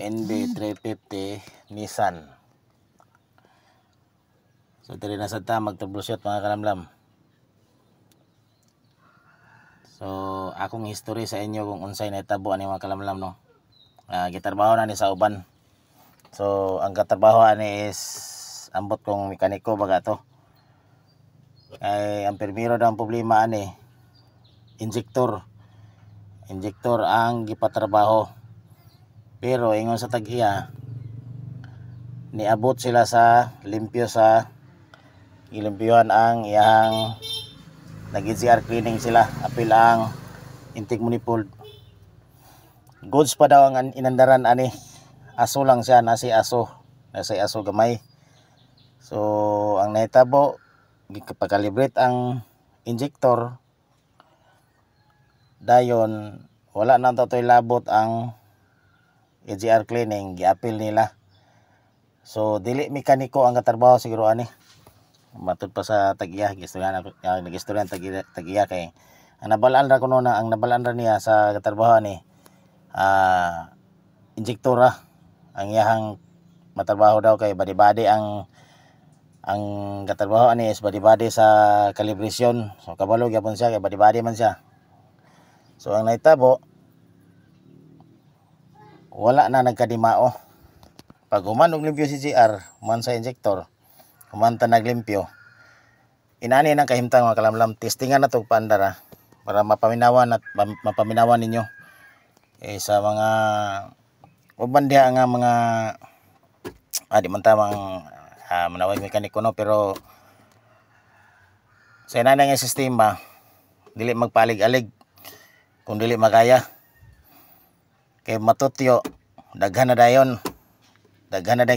NB350 Nissan. So diri na sad ta mag-troubleshoot mga kalamlam. So akong history sa inyo kung unsay nahitabo ani mga kalamlam no. Gitrabaho na ni sa uban. So ang katrabaho ani is ambot kong mekaniko baga to. Ay ang permiro daw ang problema ani injector ang gipatrabaho, pero ingon sa tag-iya niabot sila sa limpyo sa ilimpyuhan ang iyang nag-GR cleaning sila, apil ang intake manifold. Goods pa daw ang inandaran ani, aso lang siya, nasa aso gamay. So ang nahitabo gipakalibrate ang injector dayon wala na to'y labot ang GR cleaning, giapil nila. So dili mekaniko ang katrabaho siguro ani. Matod pa sa tag-iya, nag-istoryan tag-iya kay ang nabalaan ra kuno na ang nabalaan ra niya sa katrabaho ni injektora ang iyahang matrabaho daw kay badi-badi ang katrabaho ani is badi-badi sa calibration. So kabalo gyapon siya kay badi-badi man siya. So ang nahitabo wala na nagkadimao. Pag human og limpyo si GR man sa injector, human ta naglimpyo. Inani nang kahimtang mga kalamlam, testingan na tog paandara para mapaminawan ninyo. Sa mga uban diha nga mga di man tamang manawag mekaniko no, pero sa inani nga sistema dili magpalig-alig kung dili makaya kay matutyo daghan na dayon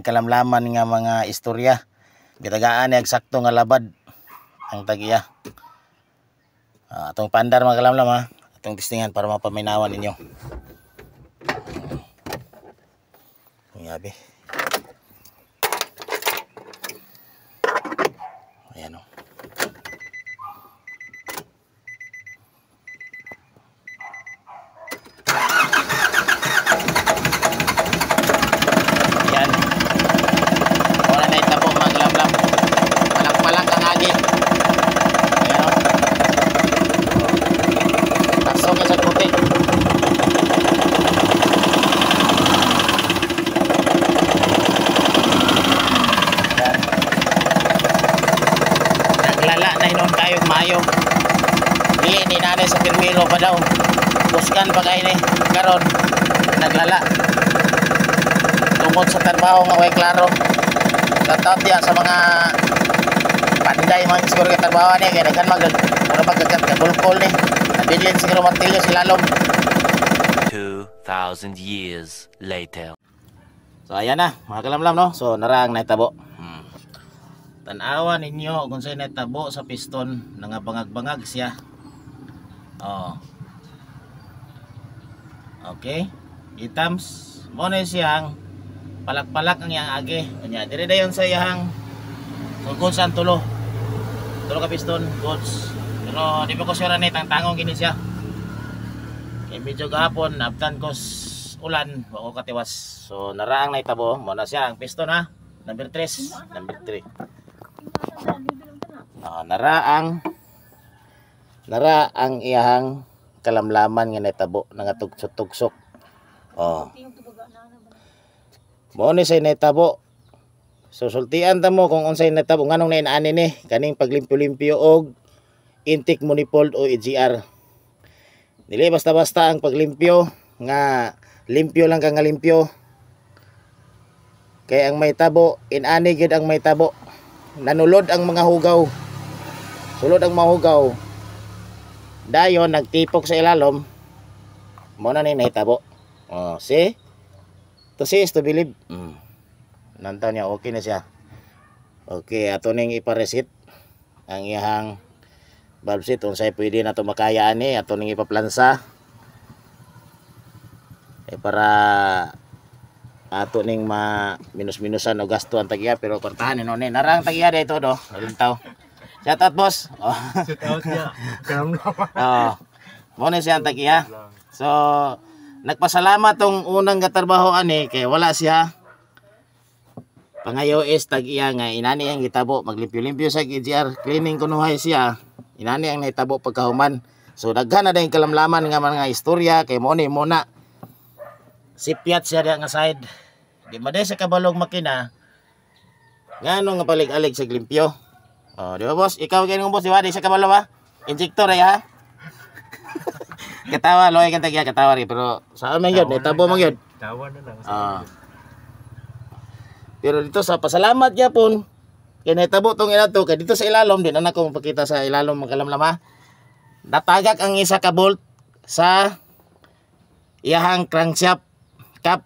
kalamlaman nga mga istorya gitagaan ni eksakto nga labad ang tag-iya. Atong pandar mga kalamlam atong testingan para mapaminawan ninyo. Yabi. Ayan o. Ayan. Wala na itabo mga kalamlam. Palak-palak ang agi. Ayan o. Pasok sa puti. Naglala na inon kayong mayo. Dili ni nanay sa pirmiro pa daw. Buskan pa kayo ni karon naglala. Tungkol sa trabaho nga way klaro. Tatap diya sa mga panday mga siguro ka trabaho niya kaya nagkan magkakabulkol ni. Nabilin siguro martilyo si lalom. 2,000 years later. So ayan na mga kalamlam no. So narang nahitabo. Tanawa ninyo kung sa'yo nahitabo sa piston nangabangag-bangag siya. Okay. Itams mo na siyang palak-palak ang iyang agi. Kanya dire dayon sa iyang goods ang tulo ka piston goods. Pero di pa ko sure ni tangtangong gini siya. Kay medyo gahapon nabtan ko ulan wako katiwas. So naraang nahitabo mo na siya ang piston number 3. Naraang iyang kalamlaman nga nahitabo nangatugso-tugsok. Mo ni say nahitabo. So sultian ta mo kung unsay nahitabo nganong nainani ni kaning paglimpyo-limpyo og intake manifold o GR. Dili basta-basta ang paglimpyo nga limpyo lang ka nga limpyo. Kay ang may tabo inani gyud ang may tabo. Nanulod ang mga hugaw. Sulod ang mga hugaw. Dayon nagtipok sa ilalom. Mo na ni nahitabo. See? To see is to believe. Nantaw niya okay na siya. Okay, ato ning iparesit ang iyang valve seat unsay pwede na to makaya ani ato ning ipaplansa. Para ato ning minus-minusan o gasto ang tag-iya pero kwartahan ni noon narang tag-iya dito do. Lintaw. Shout out boss. Shout out niya. Mo na siya ang tag-iya. So nagpasalamat tong unang katrabaho ani kay wala siya. Pangayo is tag iya nga inani ang gitabo maglimpyo-limpyo sa GR cleaning kunuhay siya. Inani ang nahitabo pagkahuman. So daghan na dayong kalamlaman nga mga istorya kay mo ni muna. Sipyat siya diya nga side. Di maday sa kabalog makina. Ngano nga palig-alig sa limpyo. Oh, di ba boss? Ikaw kay boss, di ba? Di sa kabalo ba? Injector ay ha? Katawa, loy kan tagya katawa ri pero sa amin yun, nahitabo man yun. Tawa na lang. Pero dito sa pasalamat gyapon kay nahitabo tong ilato kay dito sa ilalom din ana ko magpakita sa ilalom ang kalamlama. Natagak ang isa ka bolt sa iyahang crankshaft cap.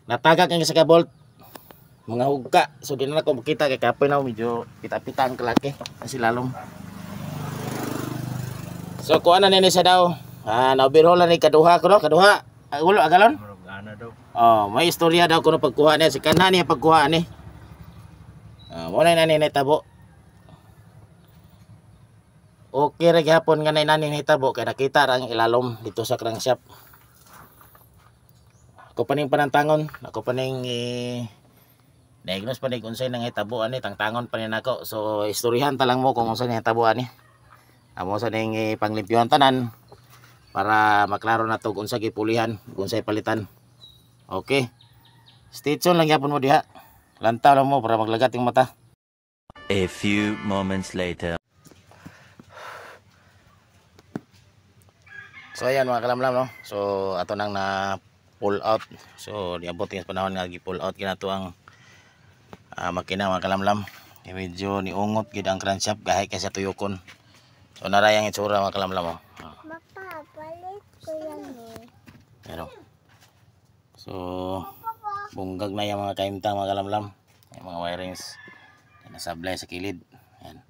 Natagak ang isa ka bolt mga hugka. So di na ako makita kay kapoy na medyo pita-pita ang kalaki ang ilalom. So kuha na nini siya daw. Na-overhaul na ni kaduha ko no, kaduha. Ulo agalon? Ana daw. Oh, may istorya daw kuno pagkuha niya si kanha niya pagkuha ni. Mo na nani nahitabo. Okay ra gyapon nga nani nahitabo kay nakita ra ang ilalom dito sa crankshaft. Ako paning panantangon, ako paning diagnose pa ni kung sa'yo nangitabo ani tangtangon pa ni nako. So istoryahan ta lang mo kung sa'yo nangitabo ani. Amo sa ning panglimpyuhan tanan para maklaro na to kung sa gipulihan, kung sa palitan. Okay. Stay tuned lang yapon mo diha. Lantaw lang mo para maglagat yung mata. A few moments later. So ayan mga kalamlam no. So ato nang na pull out. So niabot yung panahon nga gi-pull out kinato ang makina mga kalamlam. Medyo niungot gid ang crankshaft gahay kay sa tuyokon. So narayang itsura mga kalamlam mo. Papa, palit ko yan eh. Pero so bunggag na yung mga kaimtang mga kalamlam. Yung mga wirings na nasablay sa kilid. Ayan.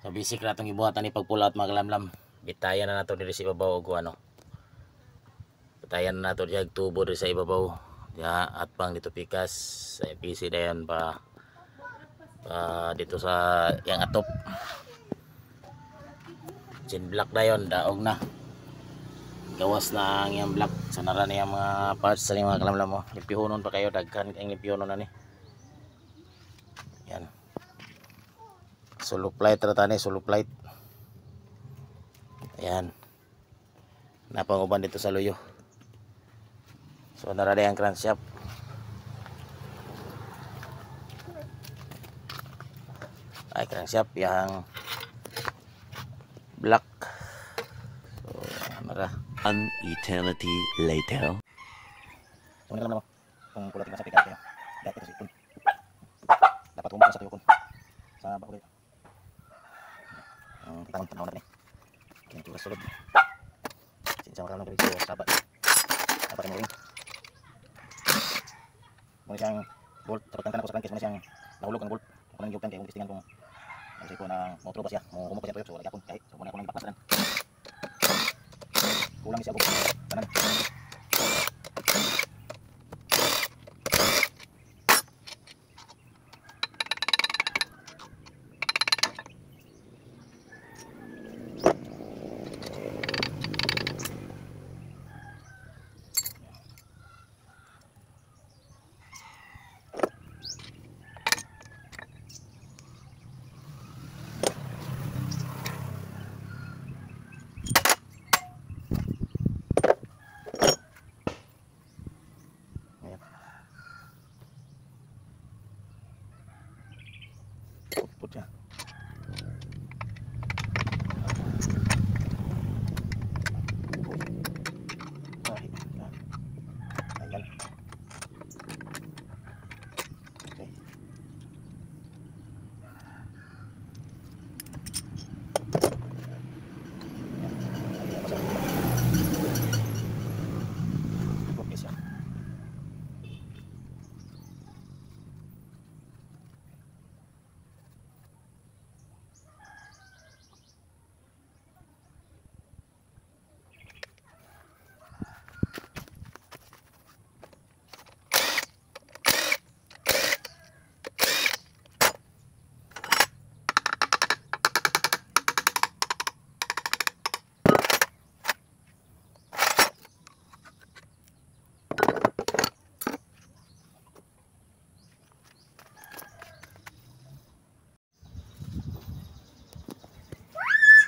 So basic na itong ibuhatan ni pag pull out mga kalamlam. Bitayan na nato diri sa ibabaw o ano. Bitayan na nato diag tubo diri sa ibabaw. Diha at pang dito pikas sa PC dayon pa dito sa yang atop. Chin block dayon daog na. Gawas na ang yang block sa nara niya mga parts sa mga kalamlam mo. Lipihonon pa kayo daghan ang lipihonon na ni. Yan. Solo plate ra tani, solo plate. Ayan. Napanguban dito sa luyo. So naraday ang crankshaft. Ay crankshaft yang black. So nara. An eternity later. So nila mo kung pula tingnan sa pikas kayo. Dapat sa ipon. Dapat umas sa tuyokon. Sa bakulit. Tangan tanaw na ni. Kaya ito kasulod. Sinsama ka lang dito sa sabat. Dapat mo rin. Muna siyang bolt. Tapos ka na ko sa crankcase. Muna siyang nahulog ang bolt. Ako nang giyugtan kaya kung testingan kung kasi ko na motro ba siya. Humok pa siya tuyok. So lagi akong kahit. So muna ako nang baklas na. Kulang siya buk. Tanan. Put siya. Ayan. Okay. Okay siya.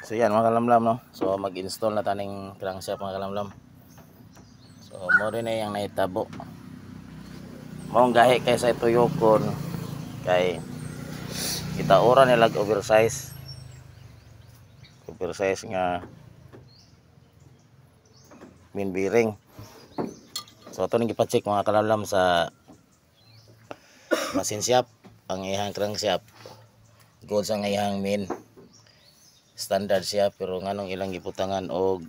So yan mga kalamlam, no. So mag-install na taning crankshaft mga kalamlam. So mo rin na yung naitabo. Mong gahi kay sa tuyokon kay kita ora nila oversize. Oversize nga main bearing. So ito nang ipacheck mga kalamlam sa machine shop ang ihang crankshaft. Good sa ihang main standard siya pero nganong ilang giputangan og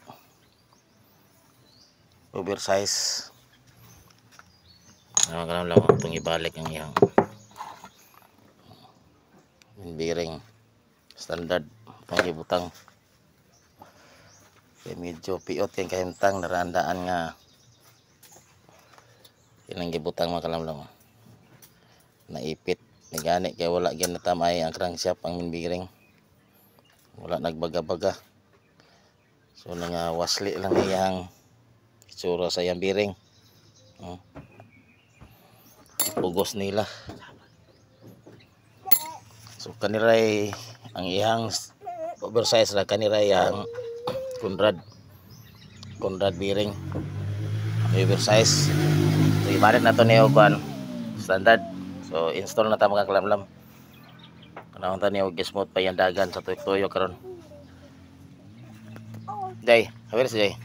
oversize. Mga kalamlam itong ibalik ang ihang main bearing standard ang gibutang. Kaya medyo piot yung kahimtang narandaan nga ilang gibutang mga kalamlam. Naipit nagani kaya wala gyud natamay ang crankshaft ang main bearing. Wala nagbaga-baga. So nga wasli lang niyang itsura sa iyang bearing. Pugos nila. So kaniray ang ihang oversize ra kaniray ang Conrad bearing. Oversize. So ibalik na to ni Oban standard. So install na ta mga kalamlam. Kanang tani og smooth pa yang dagan sa tuyok-tuyok karon. Jay, hawer si Jay.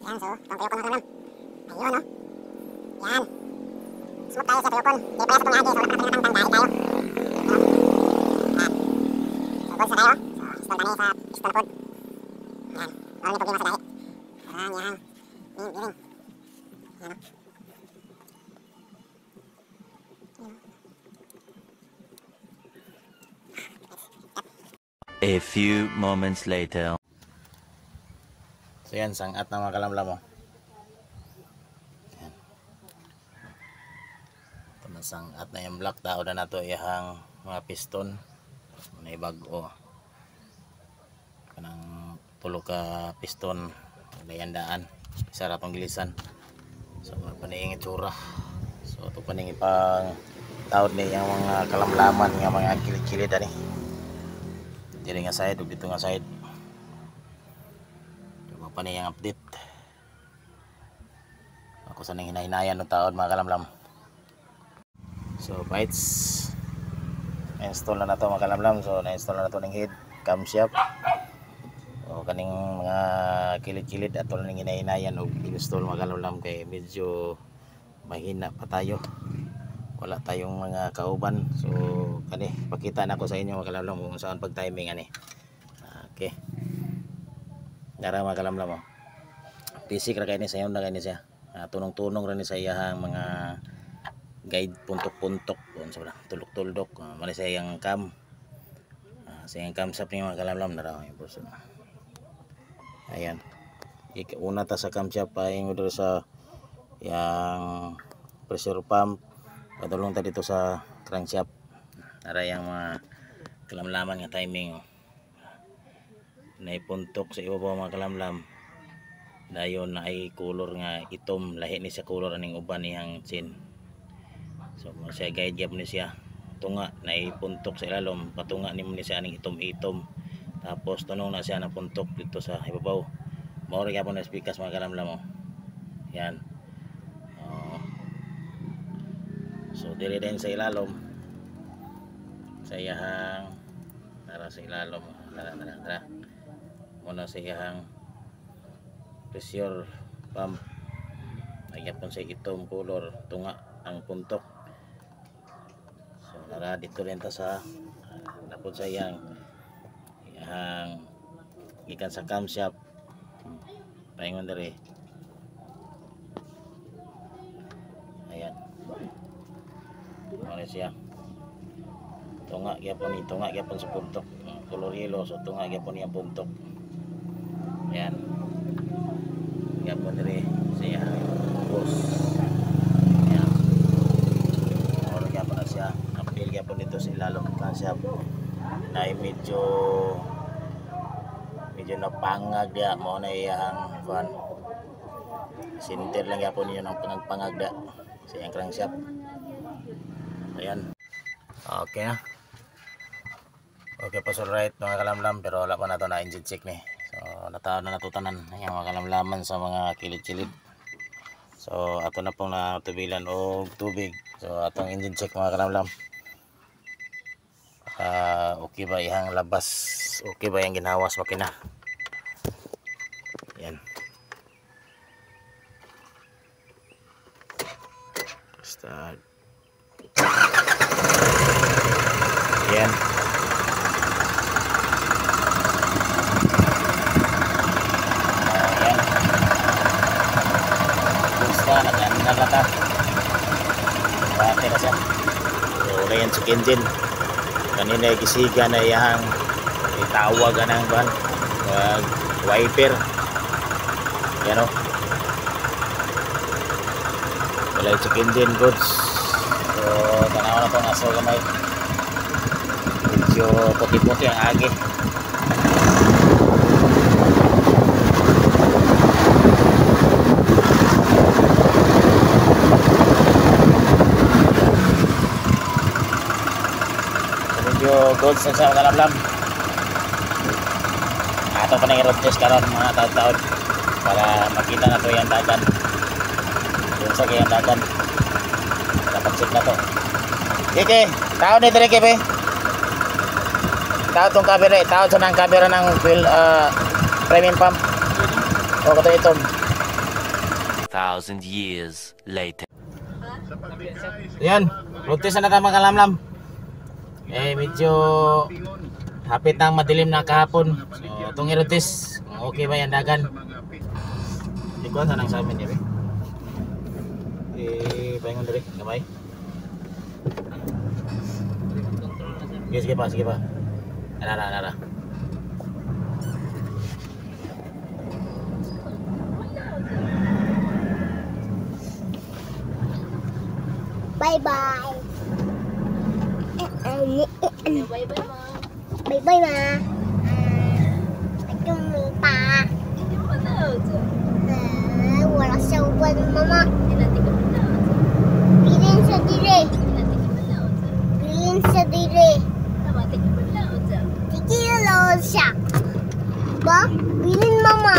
Ayan, so, itong tuyokon mga kalamlam. Ayun, no? Yan. Smooth tayo sa tuyokon. Di pala sa itong lagi, so wala pa natin natang dahil tayo. Yan. So, goals na tayo. So, install kami sa piston pod. Yan. Wala may problema sa dahil. Yan, yan. Giring. Yan, no? A few moments later. So yan, sangat na mga kalamlam mo. Yan. Ito na sangat na yung black tao na nato iyahang mga piston. Na ibago. Kanang tulo ka piston. Dayandaan. Isa ratong gilisan. So paning itsura. So ito paning ipang taod ni yung mga kalamlaman nga mga kilid-kilid ani. Diri nga side ug dito nga side. Diba pa niyang update. Ako sa nang hinahinayan ng taon mga kalamlam. So bites. Na-install na to mga kalamlam. So na-install na to ng head camshaft. O kaning mga kilid-kilid ato lang hinahinayan og install mga kalamlam kay medyo mahina pa tayo. Wala tayong mga kauban. So kani pakita na ko sa inyo mga kalamlam kung saan pag timing ani. Okay. Dara mga kalamlam. Basic ra kay ni sayon na kay ni siya. Tunong-tunong ra ni sa iyang mga guide puntok-puntok kun sa tulok-tuldok. Mali sa iyang cam. Sa iyang cam shop ni mga kalamlam na ra yung person. Ayan. Una ta sa cam shop pa ingo dito sa yang pressure pump. Padulong ta dito sa crankshaft. Para yung mga kalamlaman nga timing. Naipuntok sa ibabaw mga kalamlam. Dayon na ay color nga itom. Lahi ni siya color aning uban niyang chin. So siya guide gyap ni siya. Tunga naipuntok sa ilalom. Patunga ni mo ni siya aning itom-itom. Tapos tunong na siya napuntok dito sa ibabaw. Maori gyapon na speakers mga kalamlam. Yan. So dili din sa ilalom. Sa iyahang tara sa ilalom. Tara. Muna sa iyahang pressure pump. Nagyapon sa itong color tunga ang puntok. So tara dito rin ta sa napod sa iyang gikan sa camshaft. Paingon diri. Ayan. Ano siya? Tunga gyapon sa puntok. Color yellow so tunga gyapon niya puntok. Ayan. Gyapon diri siya. Boss. Ayan. Oro gyapon na siya. Apil gyapon dito sa ilalom ng camshaft. Na medyo napangag ya mo na iyang kuan. Sinter lang gyapon niyo ng pangagda sa iyang crankshaft. Ayan. Okay na. Okay pa right mga kalamlam pero wala pa na ito na engine check ni. So nataon na natutanan yung mga kalamlaman sa mga kilid-kilid. So ato na pong natubilan o tubig. So atong engine check mga kalamlam. Okay ba ihang labas? Okay ba yung ginawas makina? Yan. Start. Yan. Basta naglalata. Bate na siya. So, wala yan check engine. Kanina gisiga na iyang itawag ng ban. Wiper. Yan o. Wala yung check engine goods. So, tanaw na ito nga so gamay. Medyo puti-puti ang agi. So, medyo goods na siya kalamlam. Ato pa na i-road test karon mga taon-taon para makita na ito yung dagan. Yun sa kayang dagan. Dapat check na to. Kike, tao ni dire Kike. Tao tong camera, tao sa nang camera ng fuel premium pump. O kato ito. 2,000 years later. Yan, rotis na natin mga kalamlam. Medyo hapit na ang madilim na kahapon. So, itong irotis, okay ba yan dagan? Hindi ko saan ang sa amin yan pahingon dali, gamay. Sige pa. Nara. Bye-bye. Bye-bye, Ma. Bye-bye, Ma. Ito mita. Hindi mo manood. Wala sa uban, Mama. Hindi ka manood. Bilin sa dire. Hindi ka manood. Bilin sa dire. Tama, hindi ka manood. Tikilo siya. Ba? Bilin, Mama.